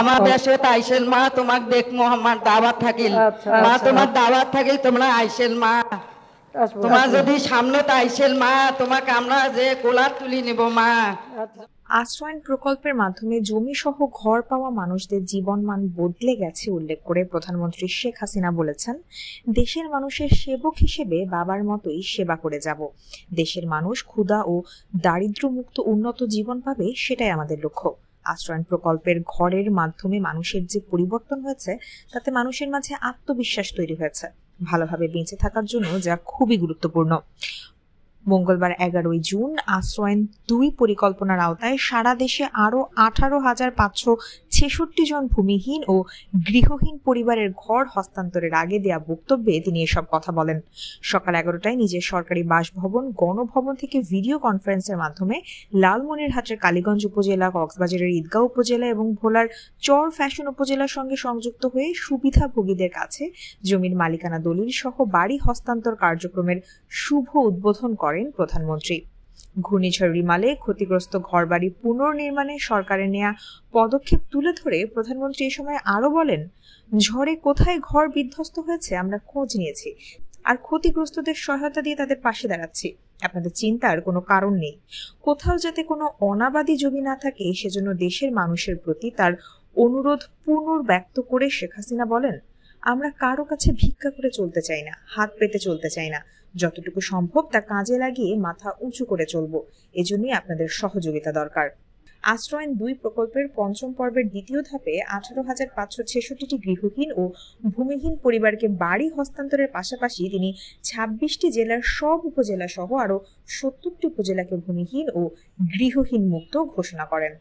আমার দেশে আইসেল মা তোমাক দেখমু আমার দাওয়াত থাকিল মা তোমার দাওয়াত থাকিল তোমরা আইসেল মা তোমার যদি সামনে আইসেল মা তোমাকে আমরা যে কোলার তুলি নিব মা। আশ্রয়ণ প্রকল্পের মাধ্যমে জমি সহ ঘর পাওয়া মানুষদের জীবনমান বদলে গেছে উল্লেখ করে প্রধানমন্ত্রী শেখ হাসিনা বলেছেন, দেশের মানুষের সেবক হিসেবে বাবার মতোই সেবা করে যাব। দেশের মানুষ ক্ষুধা ও দারিদ্র্যমুক্ত উন্নত জীবন পাবে, সেটাই আমাদের লক্ষ্য। আশ্রয়ণ প্রকল্পের ঘরের মাধ্যমে মানুষের যে পরিবর্তন হয়েছে তাতে মানুষের মাঝে আত্মবিশ্বাস তৈরি হয়েছে ভালোভাবে বেঁচে থাকার জন্য, যা খুবই গুরুত্বপূর্ণ। মঙ্গলবার 11 জুন আশ্রয়ণ 2 পরিকল্পনার আওতায় সারা দেশে আরো 18,566 জন ভূমিহীন ও গৃহহীন পরিবারের ঘর হস্তান্তরের আগে দেয়া বক্তব্যে তিনি এসব কথা বলেন। সকাল 11টায় নিজের সরকারি বাসভবন গণভবন থেকে ভিডিও কনফারেন্সের মাধ্যমে লালমনিরহাটের কালীগঞ্জ উপজেলা, কক্সবাজারের ঈদগাঁও উপজেলা এবং ভোলার চর ফ্যাশন উপজেলার সঙ্গে সংযুক্ত হয়ে সুবিধাভোগীদের কাছে জমির মালিকানা দলিল সহ বাড়ি হস্তান্তর কার্যক্রমের শুভ উদ্বোধন করেন প্রধানমন্ত্রী। ঘূর্ণিঝড় রিমালে ক্ষতিগ্রস্ত ঘরবাড়ি পুনর্নির্মাণে সরকারের নেয়া পদক্ষেপ তুলে ধরে প্রধানমন্ত্রী এ সময় আরো বলেন, ঝড়ে কোথায় ঘর বিধ্বস্ত হয়েছে আমরা খোঁজ নিয়েছি আর ক্ষতিগ্রস্তদের সহায়তা দিয়ে তাদের পাশে দাঁড়াচ্ছি। আপনাদের চিন্তার কোনো কারণ নেই। কোথাও যাতে কোনো অনাবাদী জমি না থাকে সেজন্য দেশের মানুষের প্রতি তার অনুরোধ পুনর্ব্যক্ত করে শেখ হাসিনা বলেন, আমরা কারো কাছে ভিক্ষা করে চলতে চাই না, হাত পেতে চলতে চাই না। যতটুকু সম্ভব তা কাজে লাগিয়ে মাথা উঁচু করে চলবো। এজন্যই আপনাদের সহযোগিতা দরকার। আশ্রয়ণ 2 প্রকল্পের 5ম পর্বের দ্বিতীয় ধাপে 18,566টি গৃহহীন ও ভূমিহীন পরিবারকে বাড়ি হস্তান্তরের পাশাপাশি তিনি 26টি জেলার সব উপজেলা সহ আরো 70টি উপজেলাকে ভূমিহীন ও গৃহহীন মুক্ত ঘোষণা করেন।